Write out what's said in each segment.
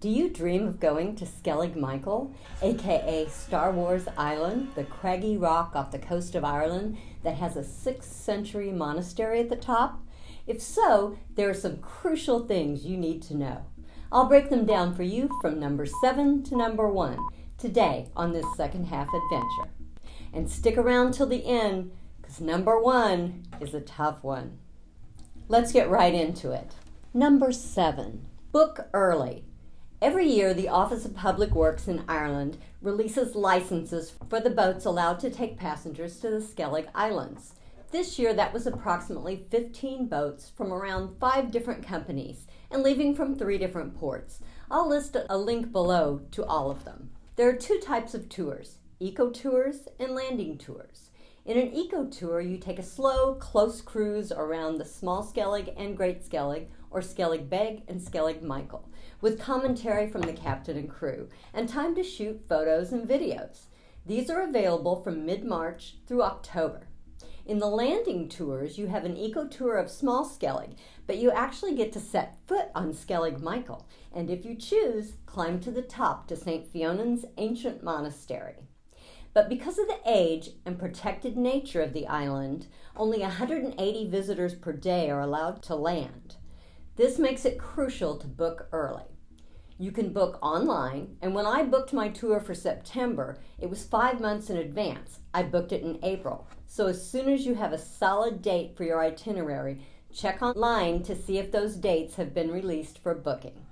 Do you dream of going to Skellig Michael, aka Star Wars Island, the craggy rock off the coast of Ireland that has a 6th century monastery at the top? If so, there are some crucial things you need to know. I'll break them down for you from number 7 to number 1 today on this second half adventure. And stick around till the end, because number 1 is a tough one. Let's get right into it. Number 7, book early. Every year, the Office of Public Works in Ireland releases licenses for the boats allowed to take passengers to the Skellig Islands. This year, that was approximately 15 boats from around 5 different companies and leaving from 3 different ports. I'll list a link below to all of them. There are 2 types of tours, eco-tours and landing tours. In an eco-tour, you take a slow, close cruise around the Small Skellig and Great Skellig, or Skellig Beg and Skellig Michael, with commentary from the captain and crew, and time to shoot photos and videos. These are available from mid-March through October. In the landing tours, you have an eco-tour of Small Skellig, but you actually get to set foot on Skellig Michael, and if you choose, climb to the top to St. Fionan's ancient monastery. But because of the age and protected nature of the island, only 180 visitors per day are allowed to land. This makes it crucial to book early. You can book online, and when I booked my tour for September, it was 5 months in advance. I booked it in April. So as soon as you have a solid date for your itinerary, check online to see if those dates have been released for booking.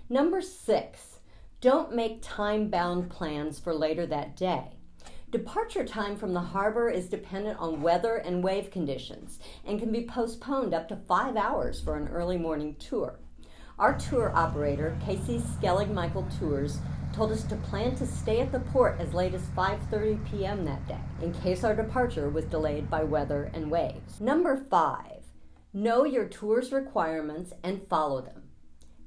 Number 6, don't make time-bound plans for later that day. Departure time from the harbor is dependent on weather and wave conditions and can be postponed up to 5 hours for an early morning tour. Our tour operator, Casey's Skellig Michael Tours, told us to plan to stay at the port as late as 5:30 p.m. that day, in case our departure was delayed by weather and waves. Number 5, know your tour's requirements and follow them.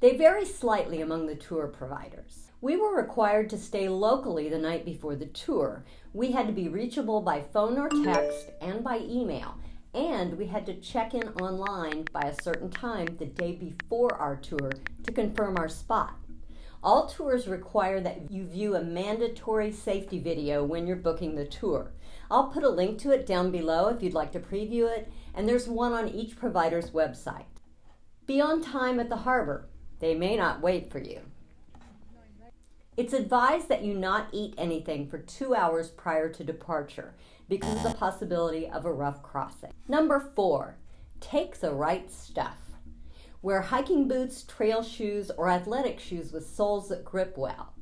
They vary slightly among the tour providers. We were required to stay locally the night before the tour. We had to be reachable by phone or text and by email, and we had to check in online by a certain time the day before our tour to confirm our spot. All tours require that you view a mandatory safety video when you're booking the tour. I'll put a link to it down below if you'd like to preview it, and there's one on each provider's website. Be on time at the harbor. They may not wait for you. It's advised that you not eat anything for 2 hours prior to departure because of the possibility of a rough crossing. Number 4, take the right stuff. Wear hiking boots, trail shoes, or athletic shoes with soles that grip well.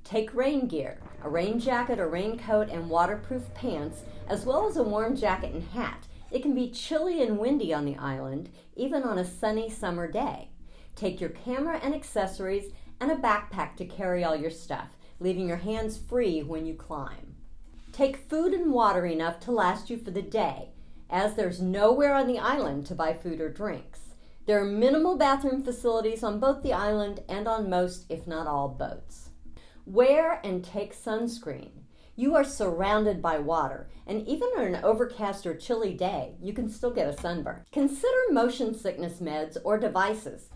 Take rain gear, a rain jacket, a raincoat, and waterproof pants, as well as a warm jacket and hat. It can be chilly and windy on the island, even on a sunny summer day. Take your camera and accessories and a backpack to carry all your stuff, leaving your hands free when you climb. Take food and water enough to last you for the day, as there's nowhere on the island to buy food or drinks. There are minimal bathroom facilities on both the island and on most, if not all, boats. Wear and take sunscreen. You are surrounded by water, and even on an overcast or chilly day, you can still get a sunburn. Consider motion sickness meds or devices,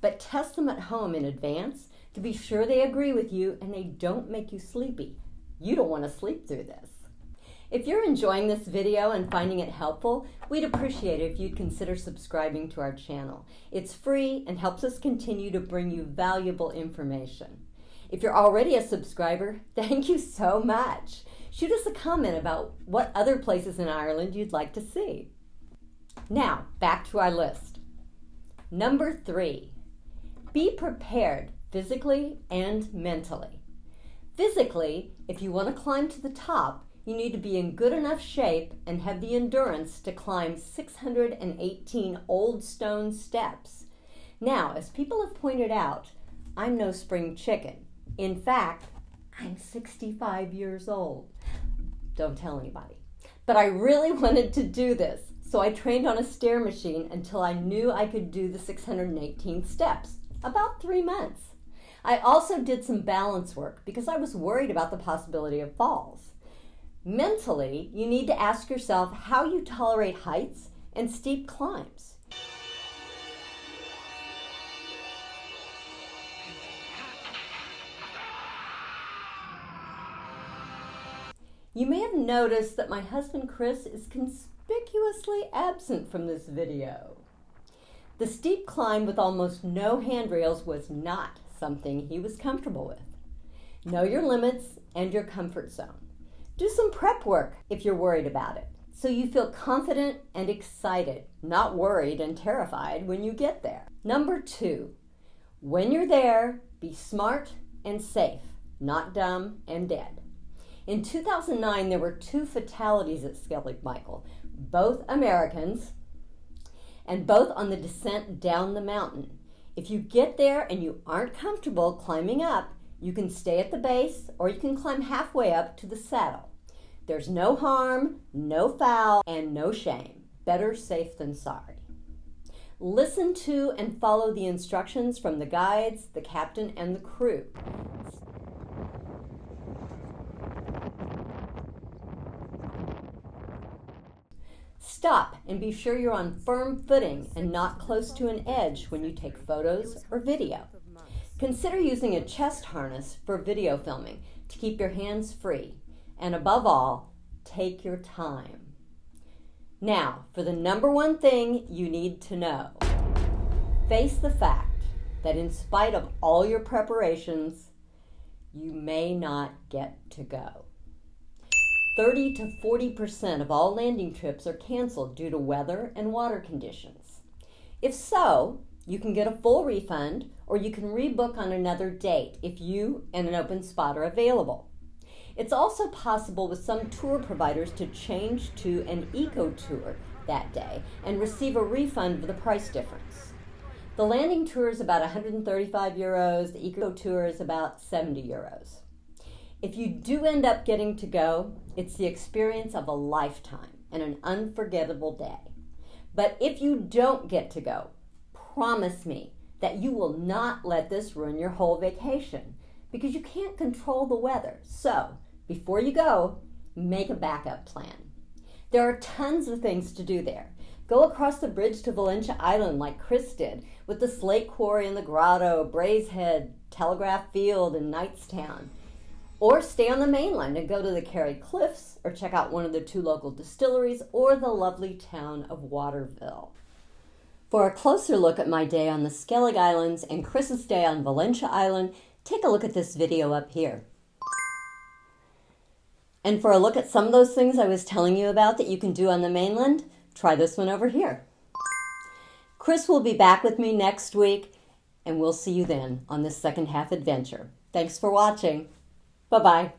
but test them at home in advance to be sure they agree with you and they don't make you sleepy. You don't want to sleep through this. If you're enjoying this video and finding it helpful, we'd appreciate it if you'd consider subscribing to our channel. It's free and helps us continue to bring you valuable information. If you're already a subscriber, thank you so much. Shoot us a comment about what other places in Ireland you'd like to see. Now, back to our list. Number 3, be prepared physically and mentally. Physically, if you want to climb to the top, you need to be in good enough shape and have the endurance to climb 618 old stone steps. Now, as people have pointed out, I'm no spring chicken. In fact, I'm 65 years old. Don't tell anybody. But I really wanted to do this, so I trained on a stair machine until I knew I could do the 618 steps, about 3 months. I also did some balance work because I was worried about the possibility of falls. Mentally, you need to ask yourself how you tolerate heights and steep climbs. You may have noticed that my husband Chris is conspicuously absent from this video. The steep climb with almost no handrails was not something he was comfortable with. Know your limits and your comfort zone. Do some prep work if you're worried about it, so you feel confident and excited, not worried and terrified when you get there. Number 2, when you're there, be smart and safe, not dumb and dead. In 2009, there were 2 fatalities at Skellig Michael, both Americans, and both on the descent down the mountain. If you get there and you aren't comfortable climbing up, you can stay at the base or you can climb halfway up to the saddle. There's no harm, no foul, and no shame. Better safe than sorry. Listen to and follow the instructions from the guides, the captain, and the crew. Stop and be sure you're on firm footing and not close to an edge when you take photos or video. Consider using a chest harness for video filming to keep your hands free. And above all, take your time. Now, for the number 1 thing you need to know. Face the fact that in spite of all your preparations, you may not get to go. 30 to 40% of all landing trips are canceled due to weather and water conditions. If so, you can get a full refund or you can rebook on another date if you and an open spot are available. It's also possible with some tour providers to change to an eco tour that day and receive a refund for the price difference. The landing tour is about 135 euros, the eco tour is about 70 euros. If you do end up getting to go, it's the experience of a lifetime and an unforgettable day. But if you don't get to go, promise me that you will not let this ruin your whole vacation because you can't control the weather. So, before you go, make a backup plan. There are tons of things to do there. Go across the bridge to Valencia Island like Chris did, with the slate quarry and the grotto, Braes Head, Telegraph Field, and Knightstown. Or stay on the mainland and go to the Kerry Cliffs, or check out one of the 2 local distilleries, or the lovely town of Waterville. For a closer look at my day on the Skellig Islands and Chris's day on Valencia Island, take a look at this video up here. And for a look at some of those things I was telling you about that you can do on the mainland, try this one over here. Chris will be back with me next week, and we'll see you then on this second half adventure. Thanks for watching. Bye-bye.